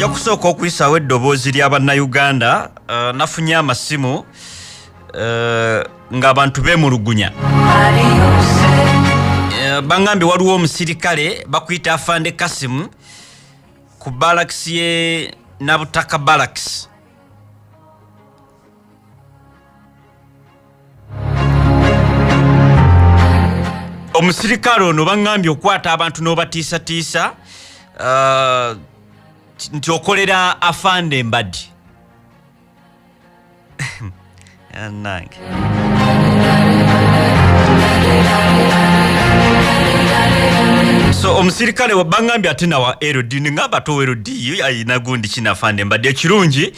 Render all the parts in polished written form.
nja kusooka okuyisawo eddoboozi ly'Abannayuganda nafunye amasimu ng'abantu beemulugunya. Bangambye waliwo omusirikale bakuyita Afande Kasimu ku balakisi ye Nabutaka balakisi. Omusirikale ono bangambye okwata abantu n'obatiisatiisa nti okolera Afande Mbadi. Nange so omusirikale wabangambye ate nawa LD ngamba to LD ayina gundi kina Afande Mbadi. Ekirungi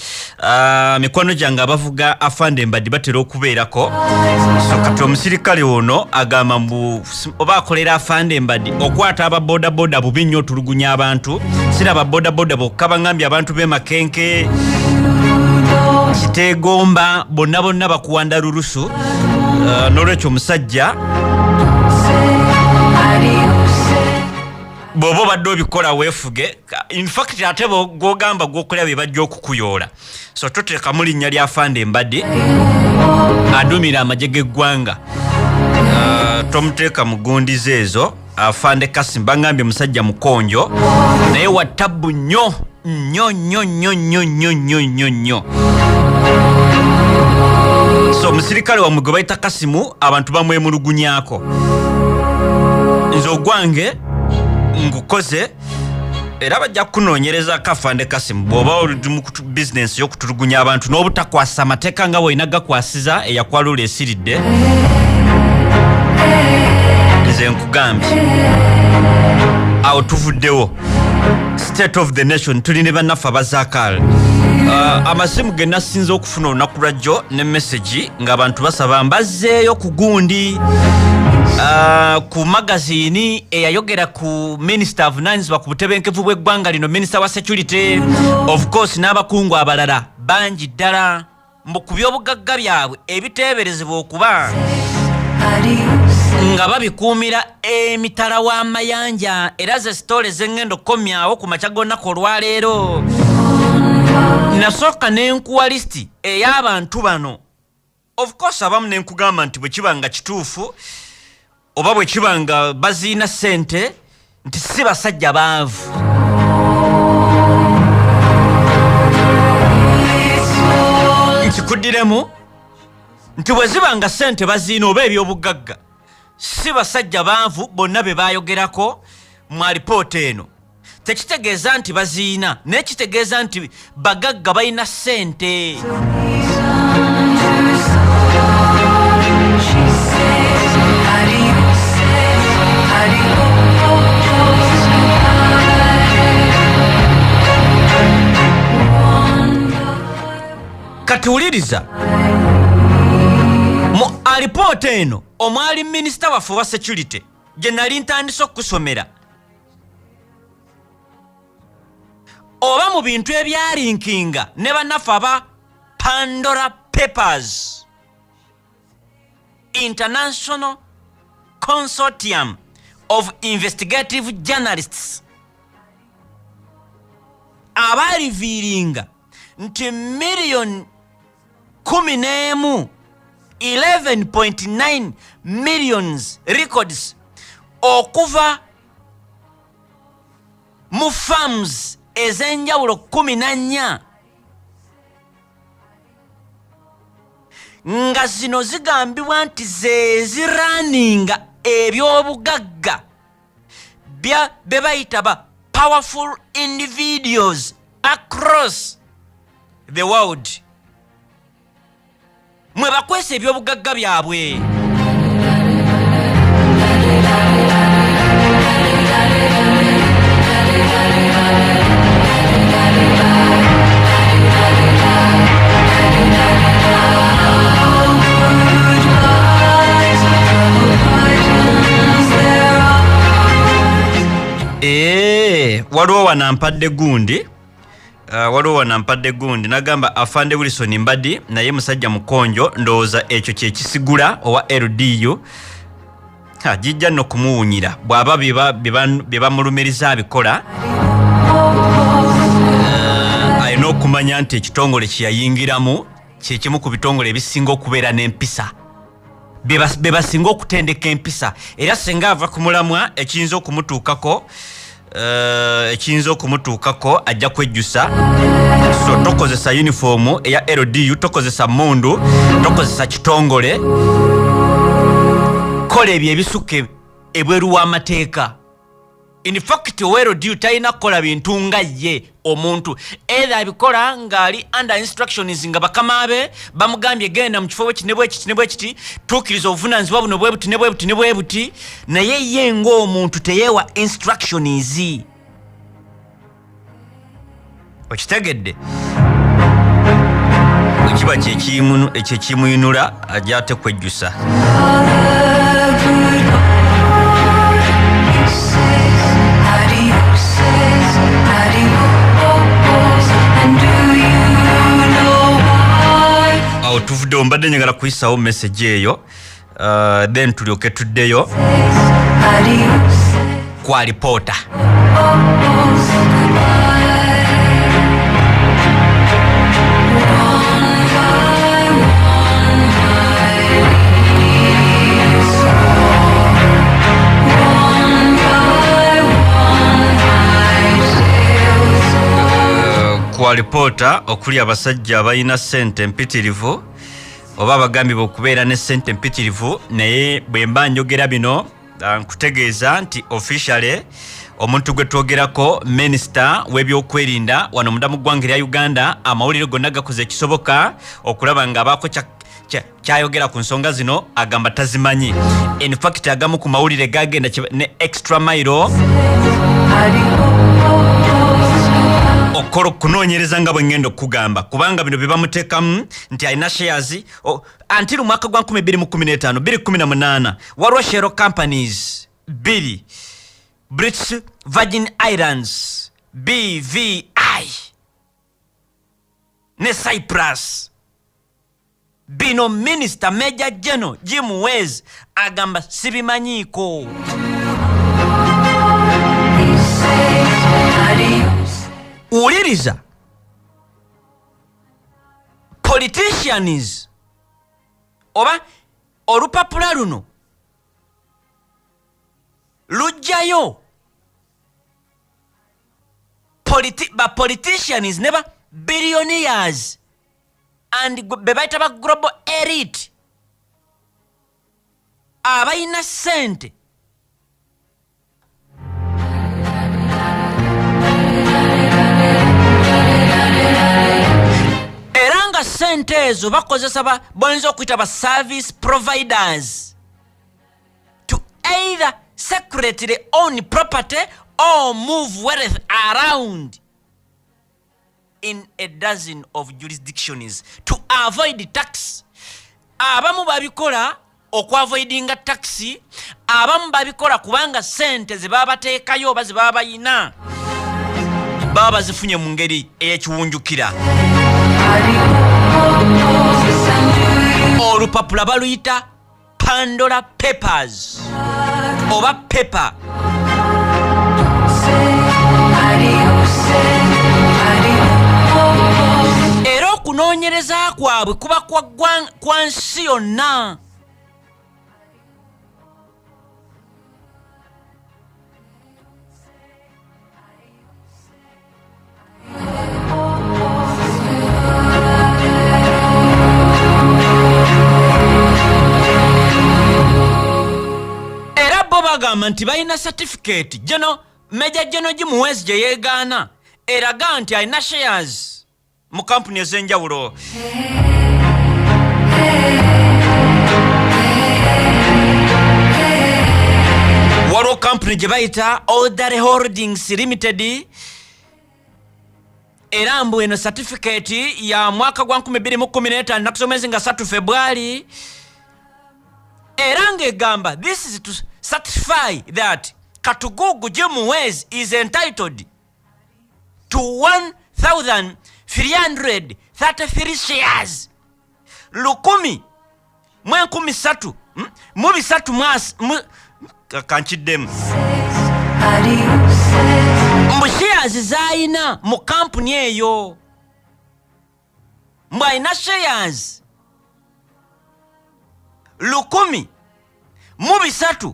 mikwano gyange abavuga Afande Mbadi batera okubeerako. So kati omusirikale ono agamba mbu oba akolera Afande Mbadi okwata aba boda boda bubi nnyo otulugunya abantu. Sira aba boda boda bokka bangambye abantu b'Emakenke Kiteegomba bonna bonna bakuwanda lulusu. N'olwekyo omusajja bobo badde obikola weefuge. In fact ate gogamba gwokolera bye bajja okukuyoola. So toteeka mu linnya lya Afande Mbadi adumira amagye g'eggwanga. Tomuteeka mu gundizo ezo. Afande Kasimu bangambye musajja mukonjo naye wa ttabu nnyo nnyo nnyo nnyo nnyo nnyo nnyo nnyo nnyo. So omusirikale wamwe gwe bayita Kasimu abantu bamwemulugunyaako. Nze ogwange ngukoze era bajja kunoonyereza Afande Kasimu bw'oba oli mu bizinensi y'okutulugunya abantu n'obutakwasa amateeka nga bw'olina gakwasiza eyakwalula esiridde. Nze nkugambye awo tuvuddewo state of the nation tulina bannaffe abazaakaala. Amasimu ge nasinze okufuna olunaku lwajjo ne message ng'abantu basaba mbazzeeyo ku gundi. Ku magazini eyayogera ku Minister avunaanyizibwa ku butebenkevu bw'eggwanga lino, Minister wa Security, of course n'abakungu abalala bangi ddala mbu ku by'obugagga byabwe ebiteeberezebwa okuba nga babikuumira emitala w'amayanja. Era ze sitole zengenda okukomyawo ku makya g'olunaku olwaleero. Nasooka n'enkuwa lisiti ey'abantu bano. Of course abamu n'enkugamba nti bwe kiba nga kituufu oba bwe kiba nga baziina ssente nti si basajja baavu. Nkikuddiremu nti bwe ziba nga ssente baziina oba eby'obugagga si basajja baavu bonna be baayogerako mu alipoota eno. Tekitegeeza nti baziina naye kitegeeza nti bagagga balina ssente. Katuwuliriza mu alipoota eno omwali minisita waffe wa security gye nali ntandise okusomera oba mu bintu ebyalinkinga ne bannaffe aba Pandora Papers International Consortium of Investigative Journalists abaaliviiringa nti million 11.9 millions records okuva mu farms ez'enjawulo 14 nga zino zigambibwa nti ze ziraninga ebyobugagga be bayita ba powerful individuals across the world. Mwe bakwese ebyobugagga byabwe. Waliwo wanampadde gundi. Waliwo wanampadde gundi nagamba Afande Wilson Mbadi naye musajja mukonjo ndowooza ekyo kye kisigula owa LDU. Jijja no kumuwunyira bw'aba bye bamulumiriza abikola. okumanya nti ekitongole kyeyayingiramu kyekimu ku bitongole ebisinga okubeera n'empisa be basinga okutendeka empisa era singa ava ku mulamwa ekiyinza okumutuukako ajja kwejjusa. So tokozesa uniform eya LDU, tokozesa mundu, tokozesa kitongole, kola ebyo ebisuke ebweru w'amateeka. In fact LDU talina kukola bintu nga ye omuntu either abikola ng'ali under instructions nga bakama be bamugambye genda mu kifo bwekiti tuukiriza obuvunaanyizibwa buno bwe buti naye ye ng'omuntu teyeewa instructions. Okitegedde? Ekiba kyekimuyinula ajja ate kwejjusa. Awo tuvuddewo mbadde njagala kuyisawo message eyo then tulyoke tuddeyo kwa alipoota. Kwa alipoota okuli abasajja abalina ssente mpitirivu oba abagambibwa okubeera ne ssente mpitirivu naye bwe mba njogera bino nkutegeeza nti officially omuntu gwe twogerako minisita w'ebyokwerinda wano mudamu ggwanga lya Uganda amawulire gonna gakoze ekisoboka okulaba ng'abaako kyayogera ku nsonga zino agamba tazimanyi. In fact agamu ku mawulire gagenda ne extra mile okolo kunoonyereza nga bwe ngenda okugamba kubanga bino bye bamuteekamu nti alina shares until mwaka gwa 2015 2018 waliwo share companies 2 British Virgin Islands BVI ne Cyprus. Bino Minister Major General Jim Wales agamba sibimanyiiko. Uliriza politicians oba olupapula luno lujjayo politicians ne ba billionaires and be bayita ba global elite abayina ssente sente ezo bakozesa boyinza okuyita ba service providers to either secretly own property or move wealth around in a dozen of jurisdictions to avoid tax. Abamu babikola okwaavoidinga taxi, abamu babikola kubanga sente ze baba bateekayo oba ze baba bayina baba bazifunye mu ngeri ey'ekiwunjukira. Olupapula baluyita Pandora Papers oba paper. Era okunoonyereza kwabwe kuba kwa nsi yonna. Bagamba nti balina certificate General Major General Jim Wales gye yeegaana eraga nti alina shares mu kampuni ez'enjawulo. Waliwo kampuni gye bayita Ordinary Holdings Limited era mbu eno certificate ya mwaka gwa 2015 nakusomezi nga 3 February era ng'egamba this is to certify that Katugugu Jim Wales is entitled to 1,333 shares. 1,013 mu bisatu kankiddemu mbu shares zayina mu kampuni eyo. Mwaina shares 1,333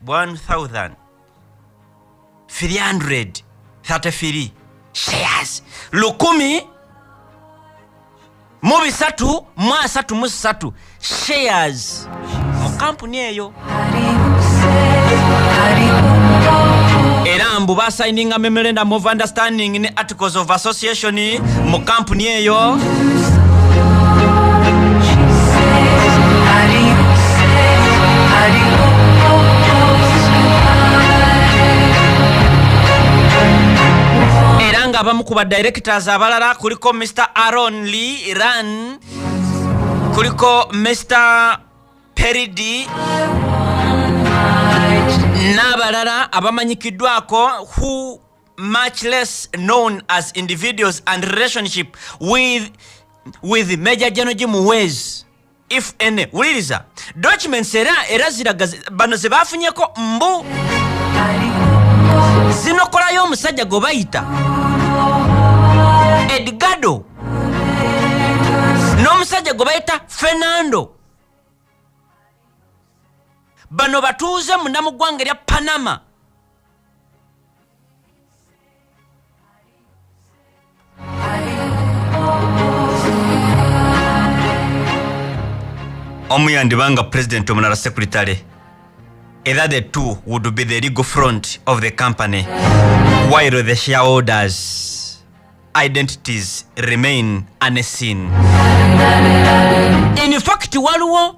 1,333 shares 1,333 shares mu kampuni eyo. Era mbu basaininga memorandum of understanding ne articles of association mu kampuni eyo. Era nga abamu ku directors abalala kuliko Mr. Aaron Lee Ran, kuliko Mr. Peridi n'abalala abamanyikiddwako who much less known as individuals and relationship with Major General Jim Muhwezi, if any. Wuliriza documents era ziraga bano ze bafunyeko mbu zinokolayo omusajja gwe bayita Edgardo n'omusajja gwe bayita Fernando. Bano batuuze munda mu ggwanga lya Panama. Omu yandibanga president omulala secretary. Either the two would be the legal front of the company, while the shareholders' identities remain unseen. In fact, waliwo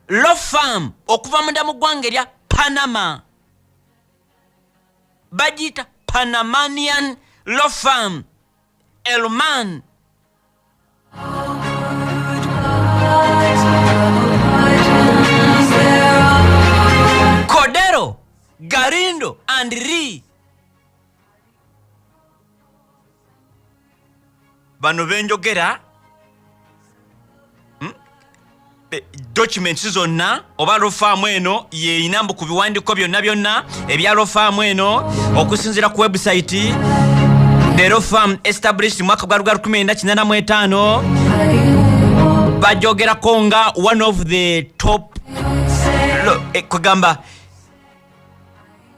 law firm okuva munda mu ggwanga lya Panama, bagita Panamanian law firm Elman. Cordero, Garindo and Ri. Bano benjogera documents zonna oba lofaamu eno yeeyina mbu ku biwandiiko byonna byonna ebya lofaamu eno okusinziira ku website. The law firm established mwaka gwa 1985 bajogerako nga one of the top kugamba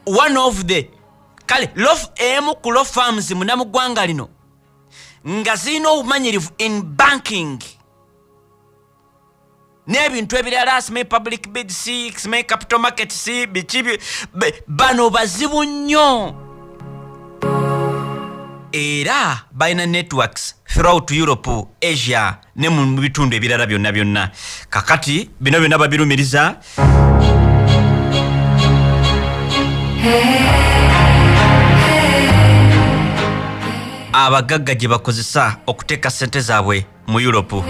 one of the kale emu ku law firms munda mu ggwanga lino nga zirina obumanyirivu in banking n'ebintu ebirala, simanyi public bid C, simanyi capital market C, bikibi bano bazibu nnyo. Era balina networks throughout Europe, Asia ne mu bitundu ebirala byonna byonna. Kakati bino byonna babirumiriza abagagga gye bakozesa okuteeka ssente zaabwe mu Europe.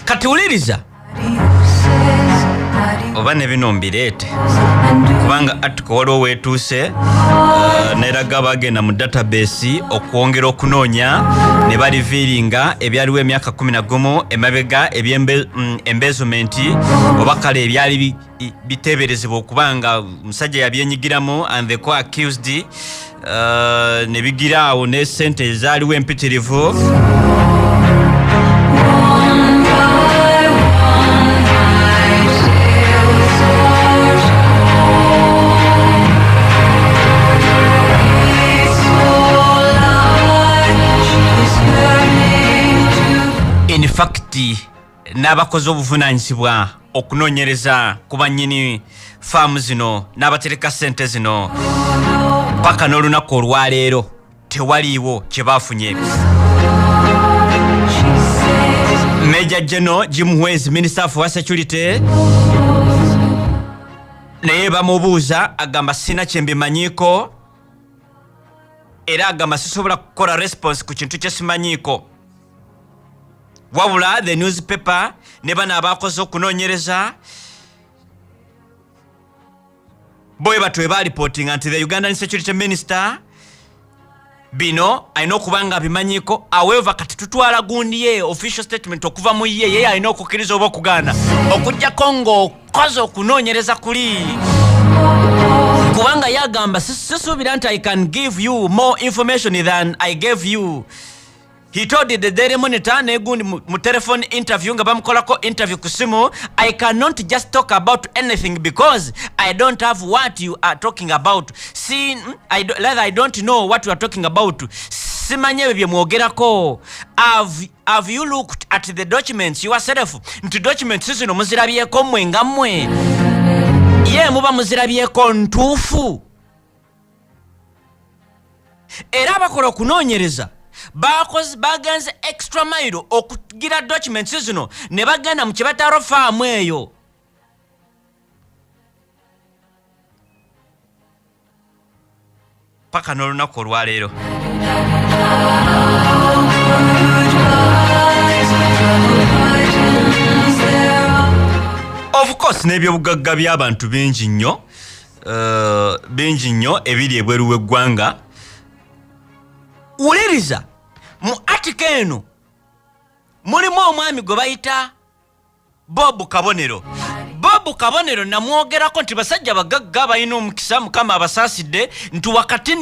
Kati wuliriza oba ne bino mbireete kubanga article waliwo weetuuse neraga bagenda mu database okwongera okunoonya ne baliviiringa ebyaliwo emyaka 11 emabega embezzlement oba kale ebyali biteeberezebwa okubanga omusajja yabyenyigiramu and the co-accused ne bigiraawo ne ssente ezaaliwo empitirivu. In fact, n'abakozi obuvunaanyizibwa okunoonyereza ku bannyini faamu zino n'abatereka ssente zino paka n'olunaku olwaleero tewaliiwo kye baafunye. Major General Jim Muhwezi, Minister of Security, naye bamubuuza agamba sina kye mbimanyiiko era agamba sisobola kukola response ku kintu kye simanyiiko. Wabula the newspaper ne bana abakoze okunoonyereza boy batwe ba reporting anti the Ugandan security minister bino alina okubanga abimanyiko. However kati tutwala gundi ye official statement okuva mu ye alina okukkiriza oba okugaana okujja Kongo kozo okunoonyereza kuli kubanga yagamba sisuubira nti I can give you more information than I gave you. He told the Daily Monitor negundi mu telephone interview nga bamukolako interview kusimu, I cannot just talk about anything because I don't have what you are talking about. See, I don't know what you are talking about. Simanye bye mwogerako. Have you looked at the documents yourself? Nti documents zino muzirabyeko mmwe nga mmwe. Ye muba muzirabyeko ntuufu. Era abakola okunoonyereza bagenze extra mile okugira documents zino ne bagenda mu Kibataro farm eyo. Paka n'olunaku olwaleero of course n'ebyobugagga by'abantu bingi nnyo ebiri ebweru w'eggwanga. Uliriza mu article eno mulimu omwami gwe bayita Bob Kabonero. Bob Kabonero namwogerako nti basajja bagagga balina omukisa Mukama abasaasidde nti wakati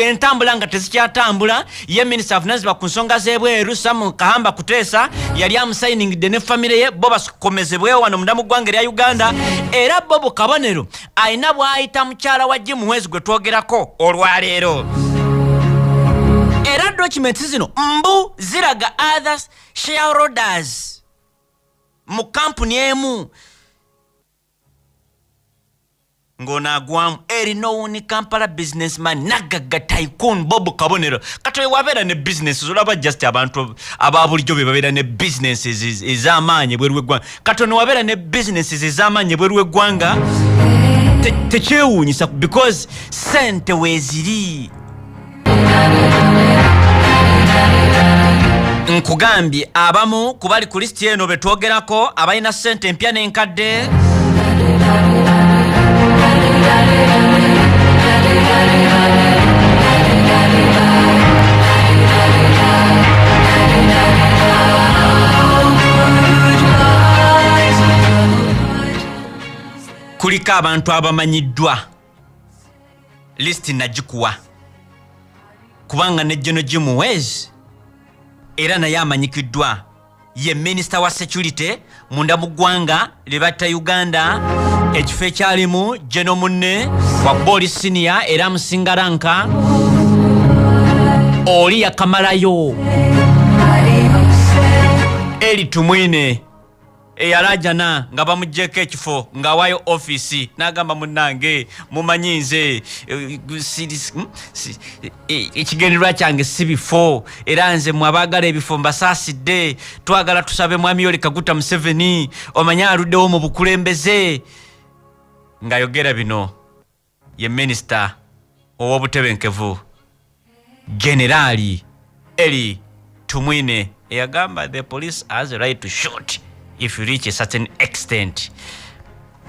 entambula nga tezikyatambula ye Minister of Naziba ku nsonga z'ebweru Sam Kahamba Kuteesa yali amusainingidde ne famire ye bo bakomezebwewo wano mundamu ggwanga erya Uganda. Era Bob Kabonero alina bw'ayita mukyala wa Jim Mwezi gwe twogerako olwaleero. Era documents zino mbu ziraga other shareholders mu company emu ng'onaagwamu erina owuni Kampala businessman nagagga tycoon Bob Kabonero. Kati wabeera ne businesses olaba just abantu ababulijjo be babeera ne businesses ez'amaanyi ebweru w'eggwanga. Kati ono wabeera ne businesses ez'amaanyi ebweru w'eggwanga tekyewuunyisa because sente weeziri. Nkugambye abamu kubali ku listi eno betwogerako abalina sente empya n'enkadde kuliko abantu abamanyiddwa. Listi nagikuwa kubanga ne General Jim Wezi era naye amanyikiddwa ye Minister wa Security munda mu ggwanga lye batta Uganda. Ekifo ekyalimu General munne wa Boli Senior era Musingaranka oli yakamalayo Eli Tumwine eyalajana nga bamuggyeko ekifo ng'awaayo office n'agamba munnange mumanyi nze ekigendererwa kyange si bifo era nze mwabaagala ebifo mbasaasidde twagala tusabe mwami Yoweri Kaguta Museveni omanye aluddewo mu bukulembeze. Ng'ayogera bino ye Minister ow'obutebenkevu Generali Eli Tumwine eyagamba the police has a right to shoot if you reach a certain extent.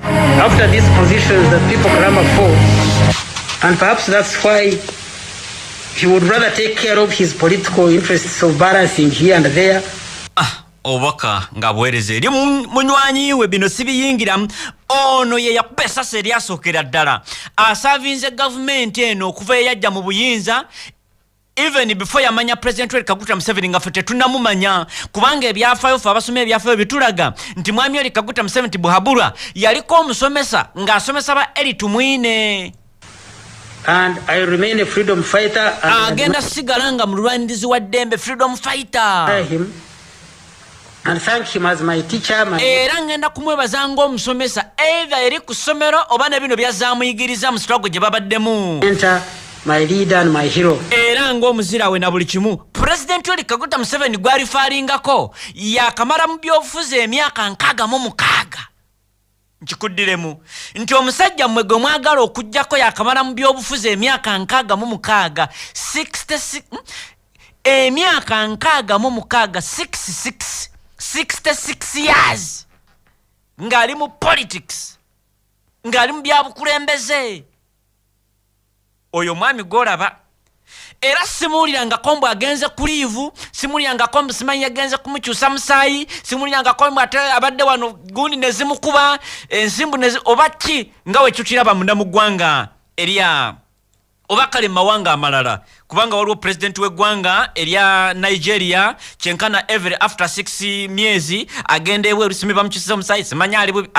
After these positions that people clamor for, and perhaps that's why he would rather take care of his political interests of balancing here and there. Obaka nga bwereze eri munywanyi we bino sibiyingira ono ye yapesa seri asokera ddala asavinze government eno okuva yajja mu buyinza. Even before yamanya President Yoweri Kaguta Museveni nga fete tunamumanya kubanga ebyafaayo fe abasoma ebyafaayo bitulaga nti mwami Yoweri Kaguta Museveni Buhabura yaliko omusomesa ng'asomesa ba Eli Tumwine. And I remain a freedom fighter. Agenda sigala nga mulwanirizi wa ddembe freedom fighter. Him and thank him as my teacher. Era ngenda kumwebaza ng'omusomesa either eri ku ssomero oba ne bino byazaamuyigiriza mu struggle gye babaddemu. My leader and my hero. Era ng'omuzira we na buli kimu President Yoweri Kaguta Museveni gwalifaringako yakamala mu byobufuzi emyaka 66. Nkikuddiremu nti omusajja mmwe gwe mwagala okujjako yakamala mu byobufuzi emyaka 66. 66 emyaka 66 66 years ng'ali mu politics ng'ali mu byabukulembeze. oyo mwami golaba era simuuliranga kombo agenze ku liivu, simuuliranga kombo simanyi agenze kumukyusa musaayi, simuuliranga kombo ate abadde wano gundi ne zimukuba ensimbu oba ki nga we tukiraba munda mu ggwanga erya oba kale mawanga amalala, kubanga waliwo president w'eggwanga erya Nigeria kyenkana every after 6 myezi agenda ewe rusimi bamukyusiza musaayi simanyi ali bubi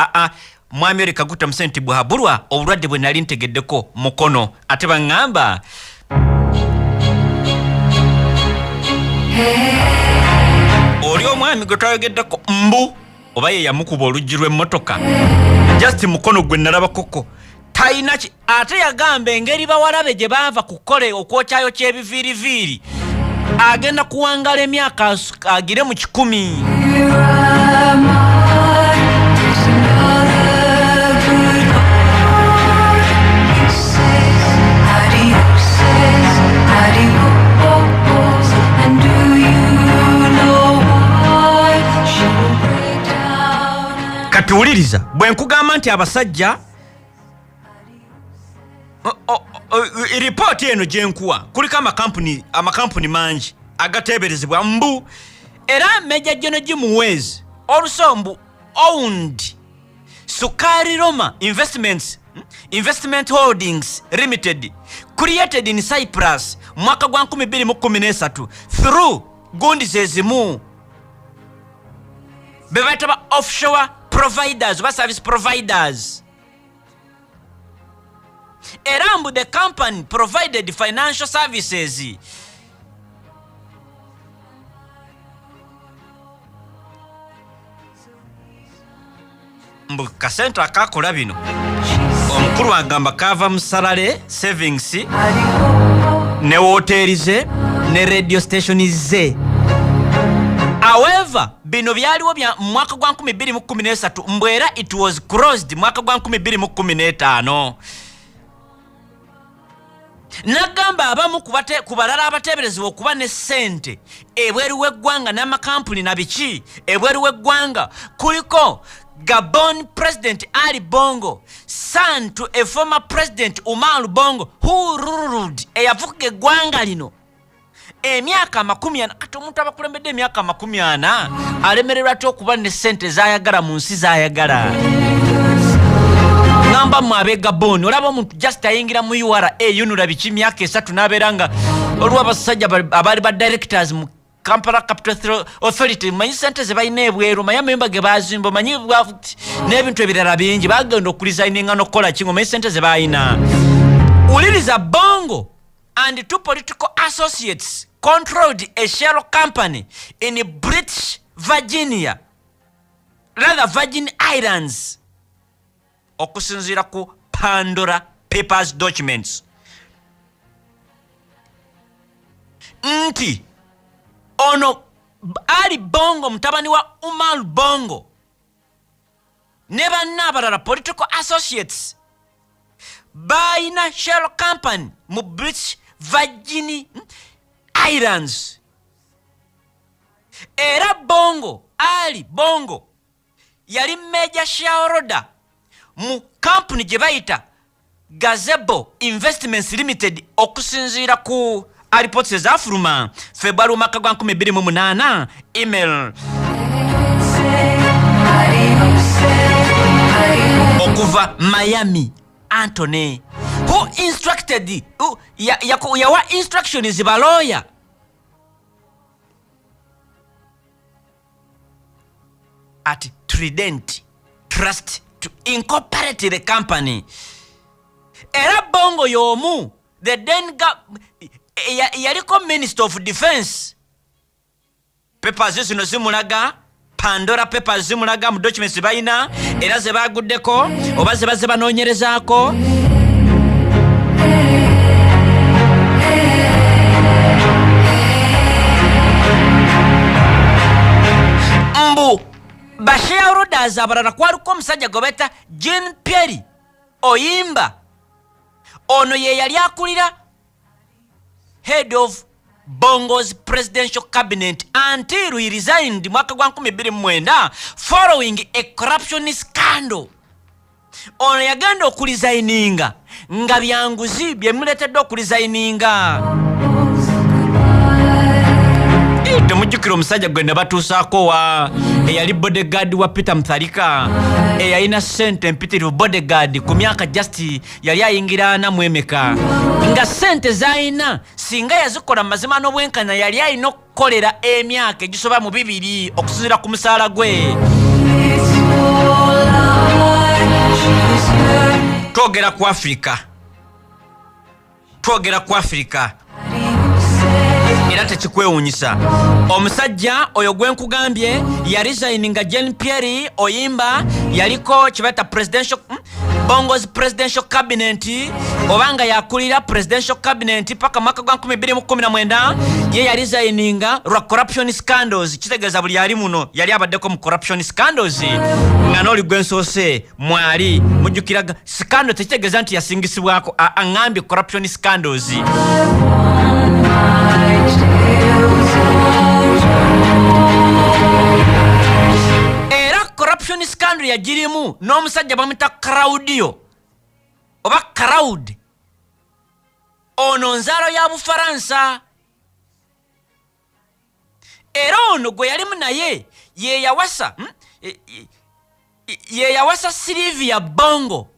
mwami Yoweri Kaguta Museveni bwahabulwa obulwadde bwe nali ntegeddeko mukono ate baŋŋamba oli omwami gwe twayogeddeko mbu oba ye yamukuba oluggi lw'emmotoka just mukono gwe nalabakoko talina ki ate yagamba engeri bawalabe gye baava ku kkole okwokyayo ky'ebiviiriviiri agenda kuwangala emyaka agire mu 10. Katuwuliriza bwe nkugamba nti abasajja ripooti eno gye nkuwa kuliko amakampuni mangi agateeberezebwa mbu era Major General Jim Muhwezi also mbu owned Sukari Roma Investment Holdings Limited created in Cyprus mwaka gwa 2013 through gundi zezimu bebaita ba offshore providers ba service providers. Erambu the company provided financial services mbu kasente akakola bino omukulu agamba kava musalale savings ne hoteli ze ne radio station ze. However, bino byaliwo bya mwaka gwa 2013 mbwera it was closed mwaka gwa 2015. Nagamba abamu kubalala abateeberezebwa okuba ne ssente ebweru w'eggwanga n'amakampuni na biki ebweru w'eggwanga kuliko Gabon President Ali Bongo, son to a former President Umar Bongo, who ruled eyavuga eggwanga lino emyaka 40 kati omuntu abakulembedde emyaka 40 alemererwa ate okuba ne ssente zayagala mu nsi zayagala. Ngamba mu abe Gabon olaba omuntu just ayingira mu URA yunula biki myaka 3 n'abeera nga olwa abasajja abali ba directors mu Kampala Capital Authority manyi sente ze balina ebweru manyi amayumba ge bazimba manyi n'ebintu ebirala bingi bagenda okulizayininga n'okukola kingo manyi sente ze balina. Uliriza Bongo and 2 political associates controlled a shell company in British Virginia, rather Virgin Islands, okusinziira ku Pandora Papers documents. Nti ono Ali Bongo mutabani wa Umar Bongo ne banna abalala political associates bayina shell company mu British Virgin Islands. Era Bongo Ali Bongo yali major shareholder mu company gye bayita Gazebo Investments Limited okusinziira ku reports ezafuluma February mwaka gwa 2008. Email okuva Miami Anthony who instructed yawa instructions ba lawyer at Trident Trust to incorporate the company. Era Bongo yomu the then yaliko Minister of Defense. Papers zino zimulaga Pandora Papers zimulaga mu documents bayina era ze baguddeko oba ze baze banoonyerezaako. Mbu bashareholders abalala kwaliko omusajja gwe beta Jean Pierre Oyimba. Ono ye yali akulira head of Bongo's presidential cabinet until he resigned mwaka gwa 2009 following a corruption scandal. Ono yagenda okulisigninga nga byanguzi bye muletedde okulizayininga. Temujjukira omusajja gwe ne batuusaako wa eyali bodyguard wa Peter Mutharika eyalina ssente empitirivu bodyguard ku myaka just yali ayingira 4 nga ssente z'alina singa yazikola mazima n'obwenkanya yali alina okukolera emyaka egisoba mu 2 okusinziira ku musaala gwe. Twogera ku Afrika era tekikwewuunyisa. Omusajja oyo gwe nkugambye yaresigninga Jean Pierre Oyimba yaliko kibaita presidential Bongo's presidential cabinet obanga yakulira presidential cabinet paka mwaka gwa 2019 ye yaresigninga lwa corruption scandals. Kitegeeza buli yali muno yali abaddeko mu corruption scandals nga noli gwensose mwali mujjukiraga scandal tekitegeeza nti yasingisibwako angambye corruption scandals. Era corruption scandal yagirimu n'omusajja bamita Claudio oba Crowd ono nzaalo ya Bufaransa. Era ono gwe yalimu naye ye yawasa Sylvia Bongo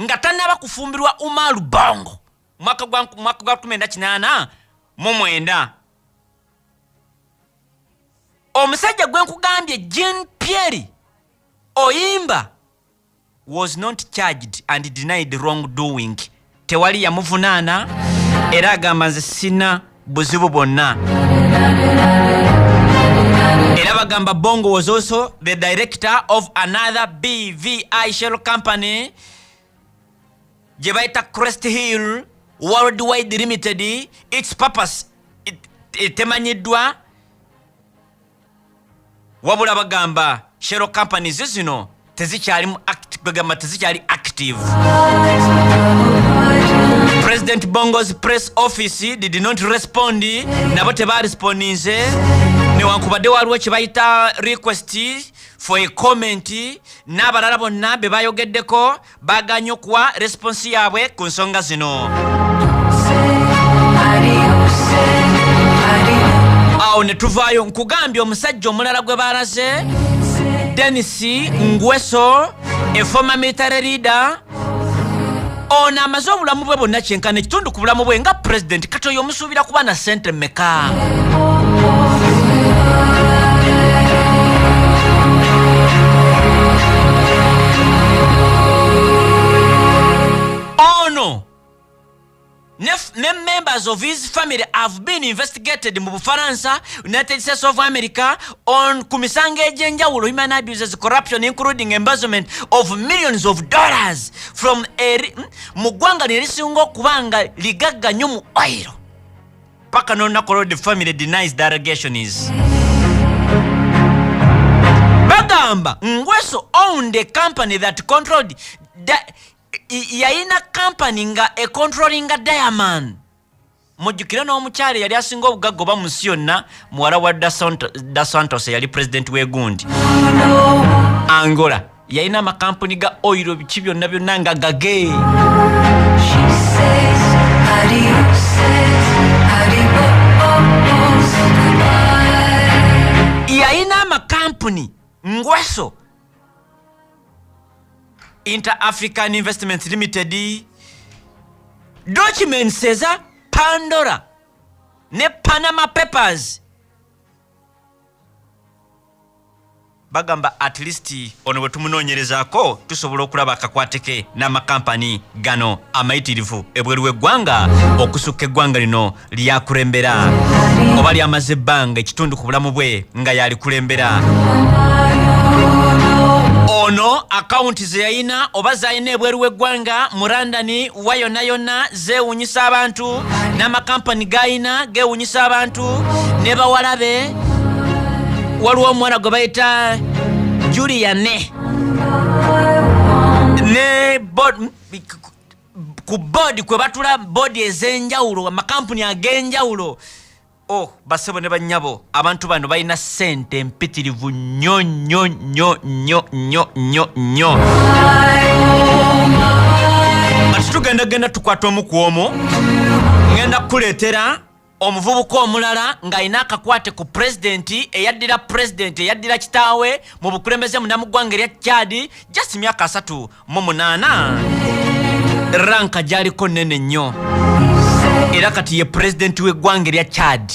nga tannaba kufumbirwa Umaru Bongo mwaka gwa 1989. Omusajja gwe nkugambye Jean Pierre Oyimba was not charged and denied wrongdoing. Tewali yamuvunaana era agamba nze sina buzibu bwonna. Era bagamba Bongo was also the director of another BVI shell company gye bayita Crest Hill Worldwide Limited. Its purpose temanyiddwa wabula bagamba shell companies zino tezikyali active. President Bongo's press office did not respond. Nabo tebarespondinze newankubadde waliwo kibayita request for a comment. N'abalala bonna be bayogeddeko baganye okuwa response yaabwe ku nsonga zino. Awo ne tuvaayo nkugambye omusajja omulala gwe baalaze Denis Ngweso, a former military leader. Ono amaze obulamu bwe bonna kyenkana ekitundu ku bulamu bwe nga president kati oyo omusuubira kuba na ssente mmeka? Ono ne members of his family have been investigated mu Bufaransa, United States of America on kumisanga ejenjawulo, human abuses, corruption, including embezzlement of millions of dollars from mu ggwanga lirisinga okubanga ligagga nnyo mu oil. Paka n'olunaku the family denies the allegations. Bagamba Ngweso owned a company that controlled yayina company nga controlling Diamond. Mujjukira n'omukyala yali asinga obugagga oba mu nsi yonna muwala wa Da Santos yali president w'egundi Angola. Yayina amakampuni ga oil biki byonna byonna nga gage. Yayina amakampuni Ngweso Inter-African Investments Limited, documents says Pandora ne Panama Papers. Bagamba at least ono bwe tumunoonyerezaako tusobola okulaba akakwateke n'amakampani gano amayitirivu ebweru w'eggwanga okusukka eggwanga lino lyakulembera oba lyamaze ebbanga ekitundu ku bulamu bwe nga yalikulembera. Ono account ze yayina oba zayina ebweru w'eggwanga mu London wa yonna yonna zeewuunyisa abantu n'amakampani gayina geewuunyisa abantu ne bawalabe. Waliwo omwana gwe bayita Julian ne ku board kwe batula board ez'enjawulo amakampuni ag'enjawulo. Basebo ne bannyabo abantu bano balina ssente empitirivu nnyo nnyo nnyo nnyo nnyo nnyo nnyo. twegenda tukwata omu ku omu ngenda kuleetera omuvubuka omulala ng'alina akakwate ku pulezidenti eyaddira kitaawe mu bukulembeze munamuggwanga erya Chad just myaka 38 ranka gy'aliko nnene nnyo era kati ye pulezidenti w'eggwanga erya Chad